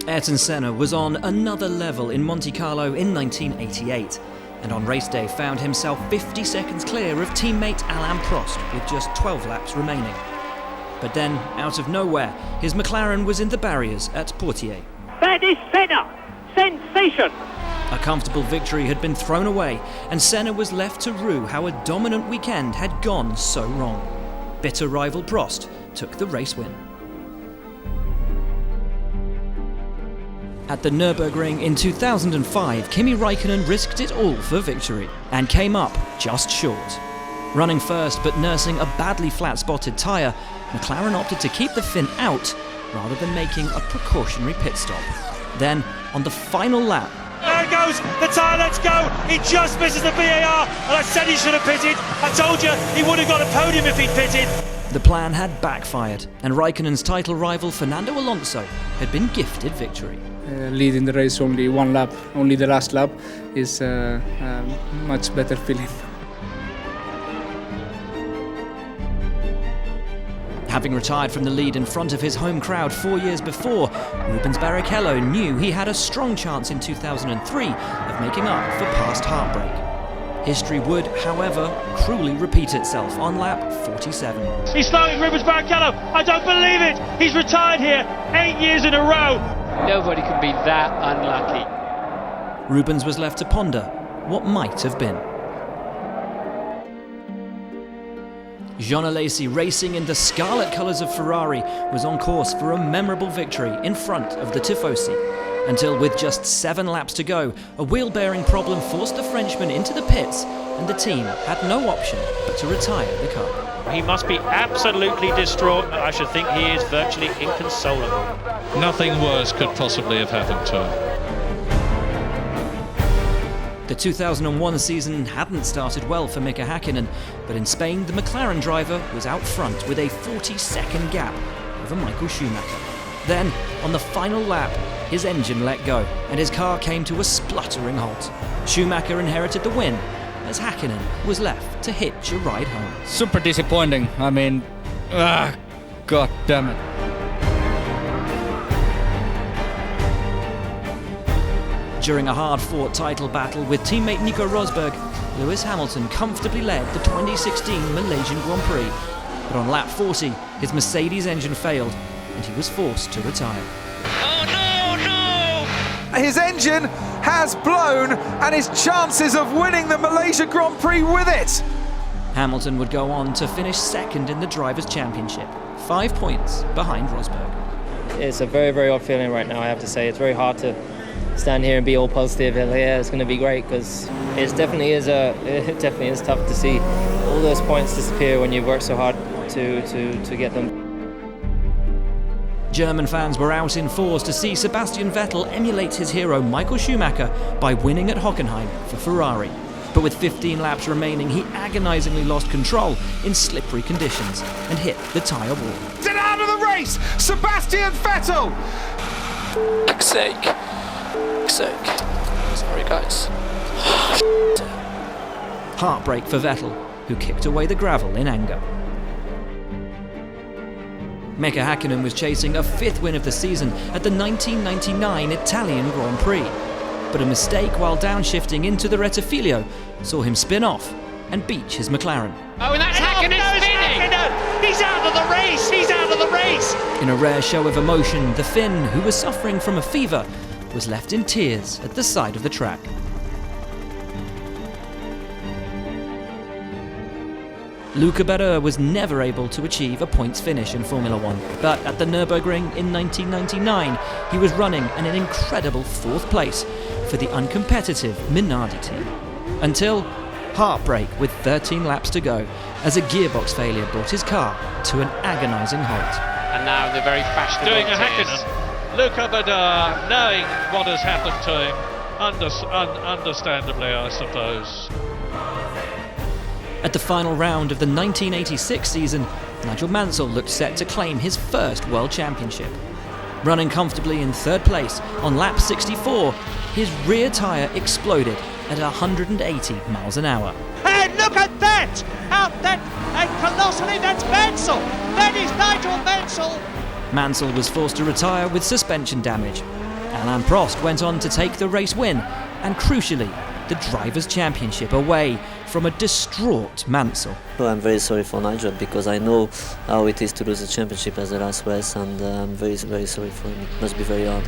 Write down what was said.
Ayrton Senna was on another level in Monte Carlo in 1988, and on race day found himself 50 seconds clear of teammate Alain Prost with just 12 laps remaining. But then, out of nowhere, his McLaren was in the barriers at Poitiers. That is Senna! Sensation! A comfortable victory had been thrown away, and Senna was left to rue how a dominant weekend had gone so wrong. Bitter rival Prost took the race win. At the Nürburgring in 2005, Kimi Raikkonen risked it all for victory and came up just short. Running first but nursing a badly flat-spotted tyre, McLaren opted to keep the Finn out rather than making a precautionary pit stop. Then, on the final lap, there it goes, the tyre lets go, he just misses the VAR, and I said he should have pitted. I told you he would have got a podium if he'd pitted. The plan had backfired, and Raikkonen's title rival Fernando Alonso had been gifted victory. Leading the race only one lap, only the last lap, is a much better feeling. Having retired from the lead in front of his home crowd 4 years before, Rubens Barrichello knew he had a strong chance in 2003 of making up for past heartbreak. History would, however, cruelly repeat itself on lap 47. He's slowing Rubens Barrichello, I don't believe it! He's retired here 8 years in a row! Nobody can be that unlucky. Rubens was left to ponder what might have been. Jean Alesi, racing in the scarlet colours of Ferrari, was on course for a memorable victory in front of the Tifosi, until with just 7 laps to go, a wheel bearing problem forced the Frenchman into the pits, and the team had no option but to retire the car. He must be absolutely distraught. I should think he is virtually inconsolable. Nothing worse could possibly have happened to him. The 2001 season hadn't started well for Mika Hakkinen, but in Spain the McLaren driver was out front with a 40-second gap over Michael Schumacher. Then, on the final lap, his engine let go and his car came to a spluttering halt. Schumacher inherited the win, as Hakkinen was left to hitch a ride home. Super disappointing. I mean, god damn it. During a hard-fought title battle with teammate Nico Rosberg, Lewis Hamilton comfortably led the 2016 Malaysian Grand Prix. But on lap 40, his Mercedes engine failed and he was forced to retire. Oh no, no! His engine has blown and his chances of winning the Malaysia Grand Prix with it. Hamilton would go on to finish second in the Drivers' Championship, 5 points behind Rosberg. It's a very, very odd feeling right now, I have to say. It's very hard to stand here and be all positive. Yeah, it's going to be great, because it definitely is tough to see all those points disappear when you've worked so hard to get them. German fans were out in force to see Sebastian Vettel emulate his hero Michael Schumacher by winning at Hockenheim for Ferrari. But with 15 laps remaining, he agonisingly lost control in slippery conditions and hit the tyre wall. Get out of the race, Sebastian Vettel! Fuck's sake. Sorry guys. Heartbreak for Vettel, who kicked away the gravel in anger. Mika Hakkinen was chasing a 5th win of the season at the 1999 Italian Grand Prix. But a mistake while downshifting into the Rettifilo saw him spin off and beach his McLaren. Oh, and that's Hakkinen spinning! He's out of the race! He's out of the race! In a rare show of emotion, the Finn, who was suffering from a fever, was left in tears at the side of the track. Luca Badoer was never able to achieve a points finish in Formula One, but at the Nürburgring in 1999, he was running in an incredible 4th place for the uncompetitive Minardi team. Until heartbreak with 13 laps to go, as a gearbox failure brought his car to an agonising halt. And now the very fashionable Doing a Hakkinen. Luca Badoer, knowing what has happened to him, understandably, I suppose. At the final round of the 1986 season, Nigel Mansell looked set to claim his first World Championship. Running comfortably in 3rd place on lap 64, his rear tyre exploded at 180 miles an hour. And look at that! And colossally, that's Mansell! That is Nigel Mansell! Mansell was forced to retire with suspension damage. Alain Prost went on to take the race win, and crucially, the Drivers' Championship away from a distraught Mansell. Well, I'm very sorry for Nigel because I know how it is to lose the championship as the last race, and I'm very, very sorry for him. It must be very hard.